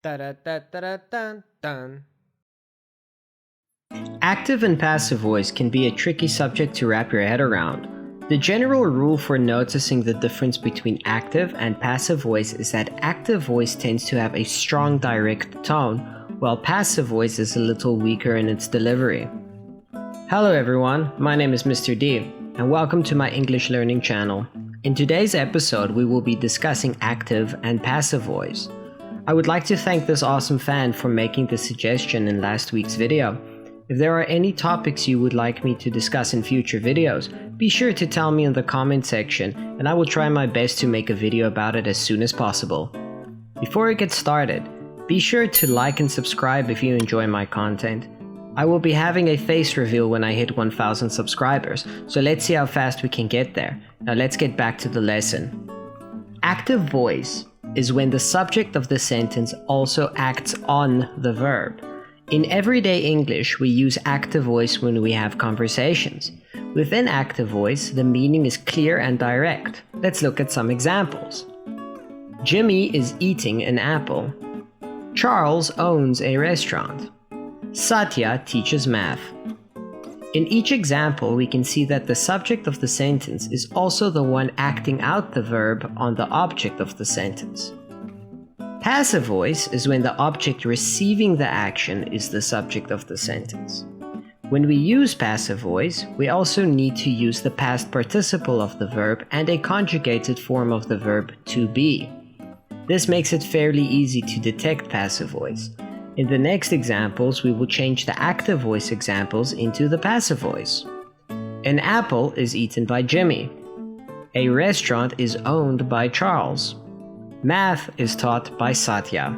Da-da-da-da-da-dun-dun. Active and passive voice can be a tricky subject to wrap your head around. The general rule for noticing the difference between active and passive voice is that active voice tends to have a strong direct tone, while passive voice is a little weaker in its delivery. Hello everyone, my name is Mr.D, and welcome to my English learning channel. In today's episode, we will be discussing active and passive voice. I would like to thank this awesome fan for making the suggestion in last week's video. If there are any topics you would like me to discuss in future videos, be sure to tell me in the comment section and I will try my best to make a video about it as soon as possible. Before we get started, be sure to like and subscribe if you enjoy my content. I will be having a face reveal when I hit 1000 subscribers, so let's see how fast we can get there. Now let's get back to the lesson. Active voice is when the subject of the sentence also acts on the verb. In everyday English, we use active voice when we have conversations. Within active voice, the meaning is clear and direct. Let's look at some examples. Jimmy is eating an apple. Charles owns a restaurant. Satya teaches math. In each example, we can see that the subject of the sentence is also the one acting out the verb on the object of the sentence. Passive voice is when the object receiving the action is the subject of the sentence. When we use passive voice, we also need to use the past participle of the verb and a conjugated form of the verb to be. This makes it fairly easy to detect passive voice. In the next examples, we will change the active voice examples into the passive voice. An apple is eaten by Jimmy. A restaurant is owned by Charles. Math is taught by Satya.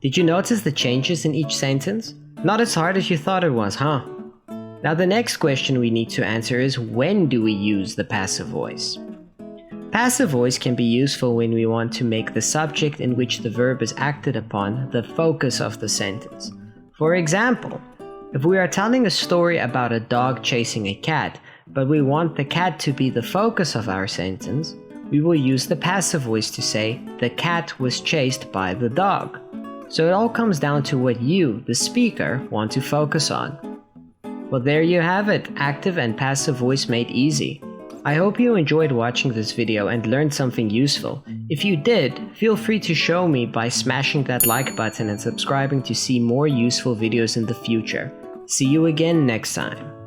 Did you notice the changes in each sentence? Not as hard as you thought it was, huh? Now the next question we need to answer is, when do we use the passive voice? Passive voice can be useful when we want to make the subject in which the verb is acted upon the focus of the sentence. For example, if we are telling a story about a dog chasing a cat, but we want the cat to be the focus of our sentence, we will use the passive voice to say, the cat was chased by the dog. So it all comes down to what you, the speaker, want to focus on. Well, there you have it, active and passive voice made easy. I hope you enjoyed watching this video and learned something useful. If you did, feel free to show me by smashing that like button and subscribing to see more useful videos in the future. See you again next time.